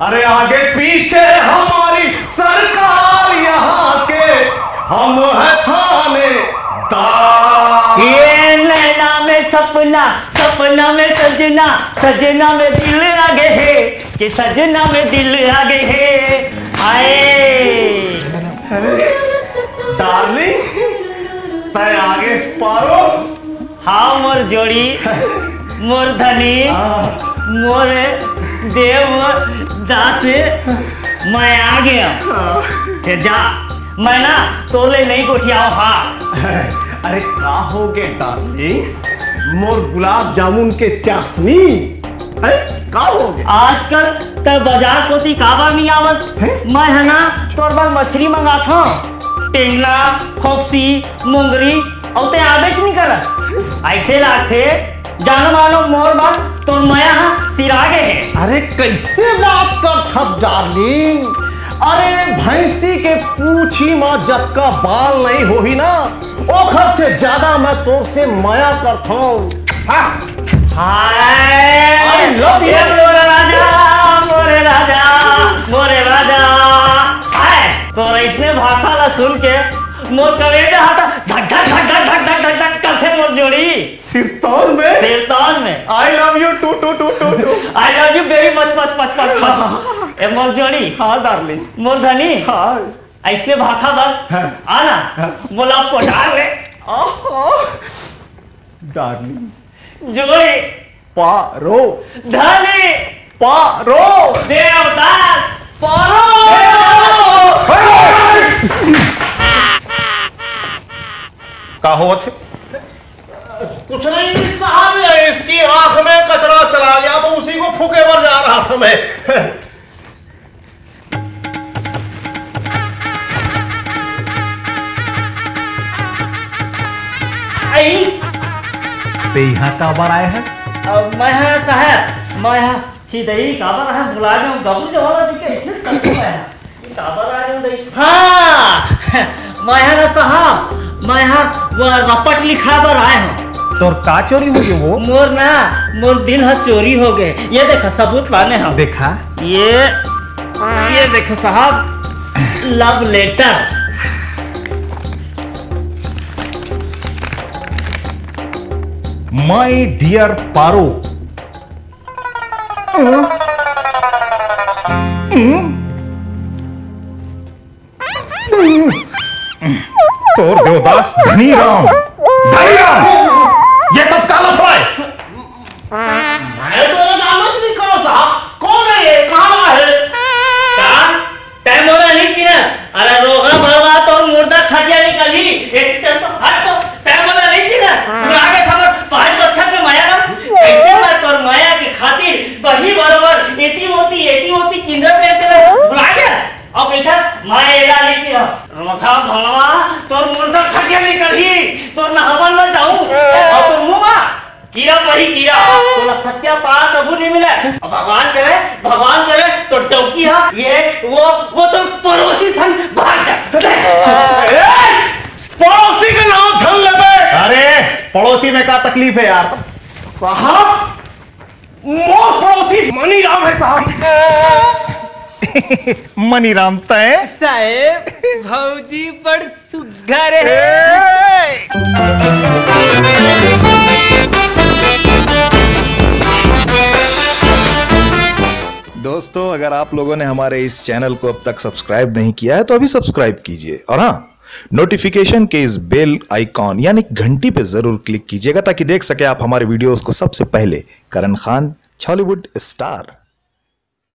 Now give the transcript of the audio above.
अरे आगे पीछे हमारी सरकार यहाँ के, हम है थानेदार। ये नैना में सपना, सपना में सजना, सजना में दिल आगे है, कि सजना में दिल आगे है। आए डार्लिंग, तय आगे स्पारो। हाँ मोर जोड़ी, मोर धनी, मोर देव, मोर दास, मैं आ गया। जा, मैं ना तोले नहीं गोठियाओ। हाँ अरे का हो गए डार्लिंग, मोर गुलाब जामुन के चाशनी का हो गए? आजकल तो बाजार कोती काबा नहीं आवस। मैं है ना तोर बार मछली मंगात हूँ, टेंगला, खोक्सी, मुंगरी, और ते आबेच नहीं करस। ऐसे लागते जानो मानो मोर बार तोर मया सिरा गए है। अरे कैसे बात कर थप डार्लिंग, अरे भैंसी के पूछी माँ जब का बाल नहीं हो ही ना, ओखर से ज्यादा मैं तोर से माया करता हूँ। हाय मोरे राजा, मोरे राजा, मोरे राजा। हाय तो इसने भाखा ला सुन के मोर कलेजा हाथा धक धक धक धक धक धक धक धक करते मोर जोड़ी सिरतौल में, सिरतौल में। I love you too too too too too, I love you very much much much much much. ए मोर जोड़ी, हाँ डार्लिंग, मोर धनी, हाँ ऐसे भाखा बल आना बोला पोटार रे डार्लिंग। जोड़ी पारो धनी, पारो देवदास, पारो। का हो थे? कुछ नहीं साहब, इसकी आंख में कचरा चला गया तो उसी को फूके भर जा रहा था मैं। ते यहाँ का बार आए हैं? मैं है साहब, मैं है सीधई काबर है, बुला जाऊं गबू से वाला दिखे इसने करते मैं काबर आ जाऊं दई। हाँ मैं है ना साहब, मैं है वो रपट लिखा बर आए हूँ। तोर का चोरी हो गई? वो मोर ना मोर दिन है चोरी हो गए। ये देखो सबूत लाने हम। देखा ये देखो साहब, लव लेटर। माय डियर पारो, तोर देवदास धनी राम, ये सब का लफड़ा है? मैं तो जानत नहीं कौन साहब, कौन है ये, कहाँ है? टाइम हो रहा नहीं चाहिए। अरे रोगा भरवा तो मुर्दा खटिया निकली एक से तो हट तो टाइम हो रहा नहीं चाहिए। आगे समझ 5 बच्चा पे माया ना ऐसे मैं तोर माया की खातिर बही बराबर एटी होती किंडर पे चला बुला गया और बैठा माया एला नहीं चाहिए। रोगा भरवा तोर मुर्दा खटिया निकली तो नहवन में जाऊं और तो मुंह मा कीड़ा पही कीड़ा तो सच्चा पास अबू नहीं मिला। भगवान करे तो डौकी है ये वो तो पड़ोसी संग भाग जा। पड़ोसी का नाम छल ले। अरे पड़ोसी में क्या तकलीफ है यार? साहब मोर पड़ोसी मनी राम है साहब। मनी राम तय साहेब भौजी बड़ सुघर है। दोस्तों, अगर आप लोगों ने हमारे इस चैनल को अब तक सब्सक्राइब नहीं किया है तो अभी सब्सक्राइब कीजिए और हाँ, नोटिफिकेशन के इस बेल आइकॉन यानी घंटी पे जरूर क्लिक कीजिएगा ताकि देख सके आप हमारे वीडियोस को सबसे पहले। करण खान, छॉलीवुड स्टार।